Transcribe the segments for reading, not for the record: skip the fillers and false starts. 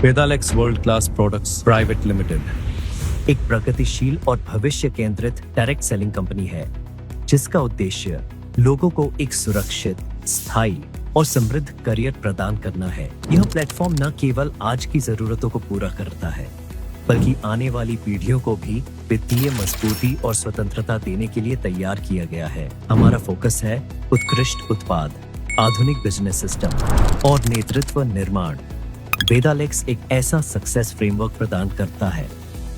वेदालेक्स world class products private limited एक प्रगतिशील और भविष्य केंद्रित डायरेक्ट सेलिंग कंपनी है जिसका उद्देश्य लोगों को एक सुरक्षित, स्थायी और समृद्ध करियर प्रदान करना है। यह प्लेटफॉर्म न केवल आज की जरूरतों को पूरा करता है बल्कि आने वाली पीढ़ियों को भी वित्तीय मजबूती और स्वतंत्रता देने के लिए तैयार किया गया है। हमारा फोकस है उत्कृष्ट उत्पाद, आधुनिक बिजनेस सिस्टम और नेतृत्व निर्माण। वेदालेक्स एक ऐसा सक्सेस फ्रेमवर्क प्रदान करता है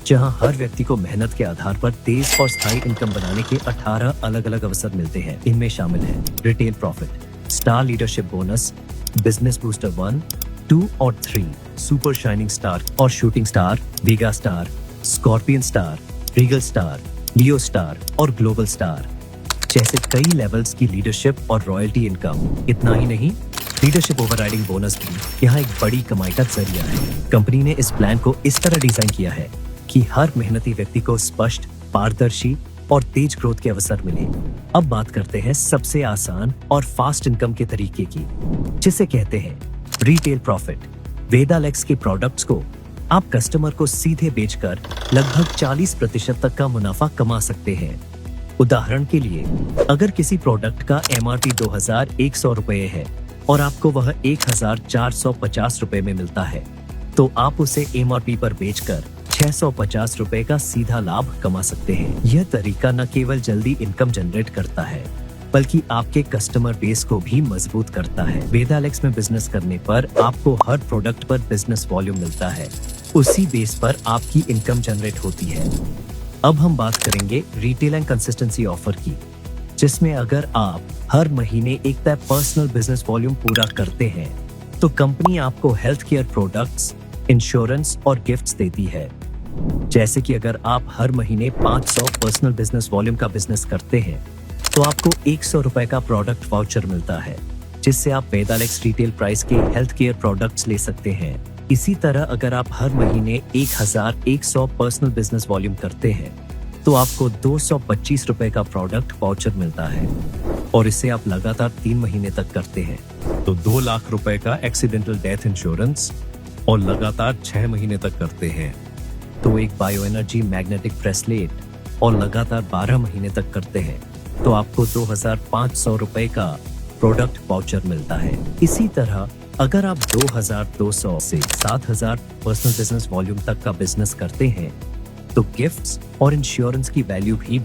जहां हर व्यक्ति को मेहनत के आधार पर तेज और स्थायी इनकम बनाने के 18 अलग अलग अवसर मिलते हैं। इनमें शामिल है retail profit, star leadership bonus, business booster 1, 2 और 3, सुपर शाइनिंग स्टार और shooting star, Vega star, Scorpion star, Regal star, Leo star और ग्लोबल स्टार जैसे कई लेवल्स की लीडरशिप और रॉयल्टी इनकम। इतना ही नहीं, लीडरशिप ओवरराइडिंग बोनस भी यहाँ एक बड़ी कमाई का जरिया है। कंपनी ने इस प्लान को इस तरह डिजाइन किया है कि हर मेहनती व्यक्ति को स्पष्ट, पारदर्शी और तेज ग्रोथ के अवसर मिले। अब बात करते हैं सबसे आसान और फास्ट इनकम के तरीके की, जिसे कहते हैं रिटेल प्रॉफिट। वेदालेक्स के प्रोडक्ट्स को आप कस्टमर को सीधे बेचकर लगभग 40% तक का मुनाफा कमा सकते हैं। उदाहरण के लिए, अगर किसी प्रोडक्ट का MRP 2100 रुपए है और आपको वह 1450 रुपए में मिलता है, तो आप उसे MRP पर बेचकर 650 रुपए का सीधा लाभ कमा सकते हैं। यह तरीका न केवल जल्दी इनकम जनरेट करता है बल्कि आपके कस्टमर बेस को भी मजबूत करता है। वेदालेक्स में बिजनेस करने पर आपको हर प्रोडक्ट पर बिजनेस वॉल्यूम मिलता है, उसी बेस पर आपकी इनकम जनरेट होती है। अब हम बात करेंगे रिटेल एंड कंसिस्टेंसी ऑफर की, जिसमें अगर आप हर महीने एक तय पर्सनल बिजनेस वॉल्यूम पूरा करते हैं तो कंपनी आपको हेल्थ केयर प्रोडक्ट्स, इंश्योरेंस और गिफ्ट्स देती है। जैसे कि अगर आप हर महीने 500 पर्सनल बिजनेस वॉल्यूम का बिजनेस करते हैं तो आपको 100 रुपए का प्रोडक्ट वाउचर मिलता है, जिससे आप वेदालेक्स रिटेल प्राइस के हेल्थ केयर प्रोडक्ट्स ले सकते हैं। इसी तरह अगर आप हर महीने 1100 पर्सनल बिजनेस वॉल्यूम करते हैं तो आपको 225 रुपए का प्रोडक्ट वाउचर मिलता है और इसे आप लगातार 3 महीने तक करते हैं तो 2 लाख रुपए का एक्सीडेंटल डेथ इंश्योरेंस और लगातार 6 महीने तक करते हैं तो एक बायो एनर्जी मैग्नेटिक ब्रेसलेट और लगातार 12 महीने तक करते हैं तो आपको 2500 रुपए का प्रोडक्ट वाउचर मिलता है। इसी तरह अगर आप 2200 से 7000 पर्सनल बिजनेस वॉल्यूम तक का बिजनेस करते हैं तो गिफ्ट्स और इंश्योरेंस की वैल्यू भी